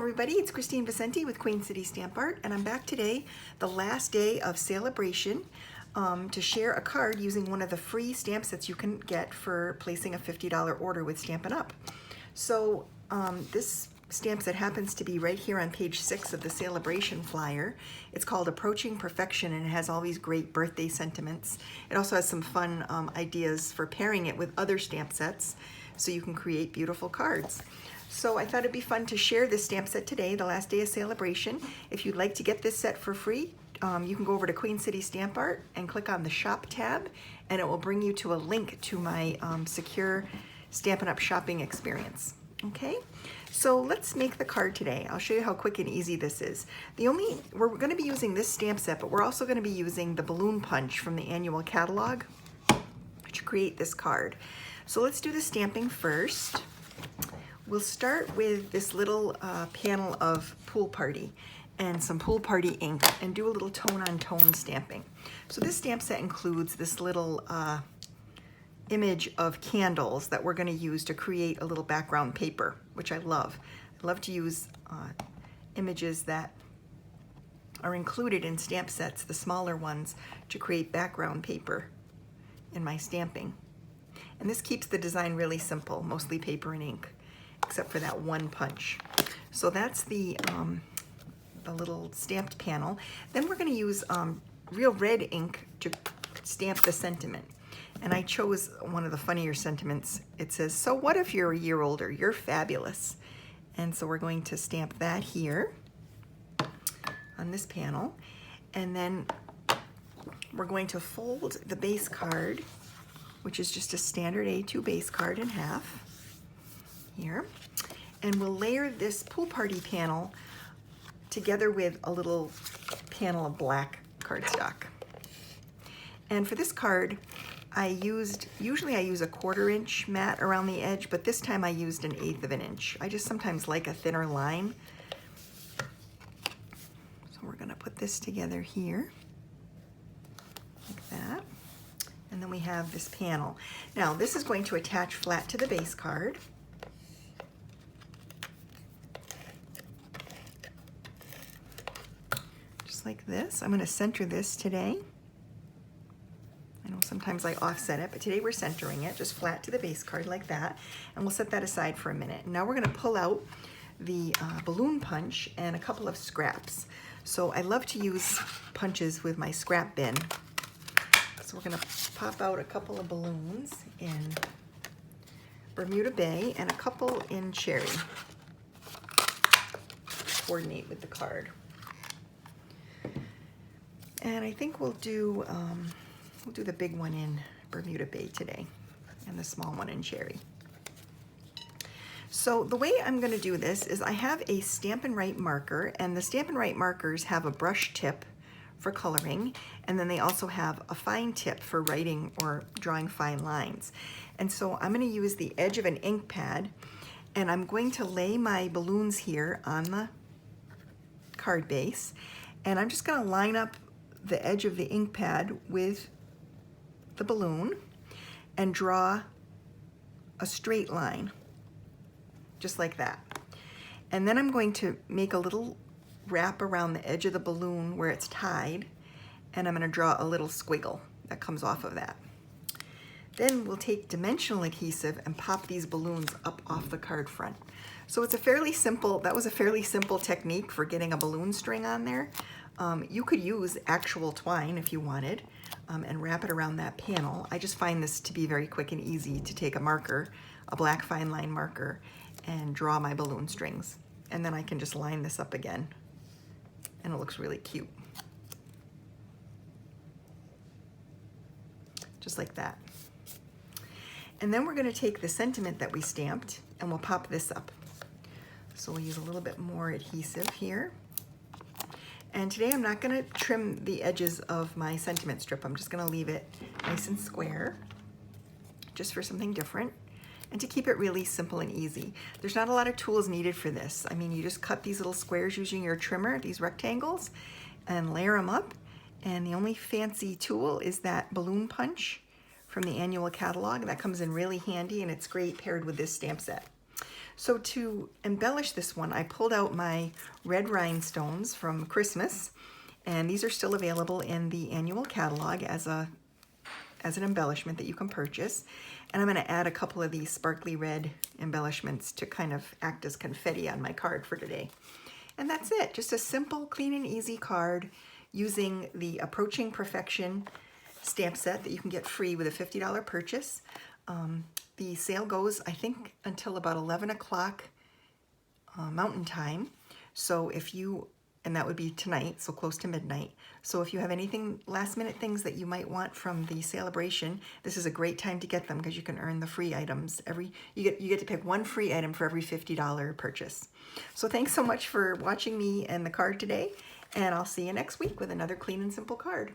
everybody, it's Kristine Vicente with Queen City Stamp Art, and I'm back today, the last day of Sale-a-Bration, to share a card using one of the free stamp sets you can get for placing a $50 order with Stampin' Up. So this stamp set happens to be right here on page 6 of the Sale-a-Bration flyer. It's called Approaching Perfection, and it has all these great birthday sentiments. It also has some fun ideas for pairing it with other stamp sets so you can create beautiful cards. So I thought it'd be fun to share this stamp set today, the last day of Sale-a-Bration. If you'd like to get this set for free, you can go over to Queen City Stamp Art and click on the Shop tab, and it will bring you to a link to my secure Stampin' Up shopping experience. Okay, so let's make the card today. I'll show you how quick and easy this is. We're going to be using this stamp set, but we're also going to be using the balloon punch from the annual catalog to create this card. So let's do the stamping first. We'll start with this little panel of Pool Party and some Pool Party ink and do a little tone-on-tone stamping. So this stamp set includes this little image of candles that we're going to use to create a little background paper, which I love. I love to use images that are included in stamp sets, the smaller ones, to create background paper in my stamping. And this keeps the design really simple, mostly paper and ink, except for that one punch. So that's the little stamped panel. Then we're going to use real red ink to stamp the sentiment. And I chose one of the funnier sentiments. It says, "So what if you're a year older? You're fabulous." And so we're going to stamp that here on this panel. And then we're going to fold the base card, which is just a standard A2 base card, in half here. And we'll layer this Pool Party panel together with a little panel of black cardstock. And for this card, usually I use a 1/4 inch mat around the edge, but this time I used 1/8 of an inch. I just sometimes like a thinner line. So we're gonna put this together here, like that. And then we have this panel. Now this is going to attach flat to the base card. Just like this. I'm going to center this today. I know sometimes I offset it, but today we're centering it just flat to the base card like that. And we'll set that aside for a minute. Now we're going to pull out the balloon punch and a couple of scraps. So I love to use punches with my scrap bin. So we're going to pop out a couple of balloons in Bermuda Bay and a couple in Cherry. Coordinate with the card. And I think we'll do the big one in Bermuda Bay today and the small one in Cherry. So the way I'm going to do this is I have a Stampin' Write marker, and the Stampin' Write markers have a brush tip for coloring, and then they also have a fine tip for writing or drawing fine lines. And so I'm going to use the edge of an ink pad, and I'm going to lay my balloons here on the card base, and I'm just going to line up the edge of the ink pad with the balloon and draw a straight line, just like that. And then I'm going to make a little wrap around the edge of the balloon where it's tied, and I'm going to draw a little squiggle that comes off of that. Then we'll take dimensional adhesive and pop these balloons up off the card front. So it's that was a fairly simple technique for getting a balloon string on there. You could use actual twine if you wanted and wrap it around that panel. I just find this to be very quick and easy to take a marker, a black fine line marker, and draw my balloon strings. And then I can just line this up again, and it looks really cute. Just like that. And then we're going to take the sentiment that we stamped and we'll pop this up. So we'll use a little bit more adhesive here. And today I'm not going to trim the edges of my sentiment strip. I'm just going to leave it nice and square, just for something different, and to keep it really simple and easy. There's not a lot of tools needed for this. I mean, you just cut these little squares using your trimmer, these rectangles, and layer them up. And the only fancy tool is that balloon punch from the annual catalog. That comes in really handy, and it's great paired with this stamp set. So to embellish this one, I pulled out my red rhinestones from Christmas, and these are still available in the annual catalog as an embellishment that you can purchase. And I'm going to add a couple of these sparkly red embellishments to kind of act as confetti on my card for today. And that's it. Just a simple, clean and easy card using the Approaching Perfection stamp set that you can get free with a $50 purchase. The sale goes, I think, until about 11 o'clock Mountain Time. So if you, and that would be tonight, so close to midnight. So if you have anything, last minute things that you might want from the Sale-a-Bration, this is a great time to get them because you can earn the free items. You get to pick one free item for every $50 purchase. So thanks so much for watching me and the card today, and I'll see you next week with another clean and simple card.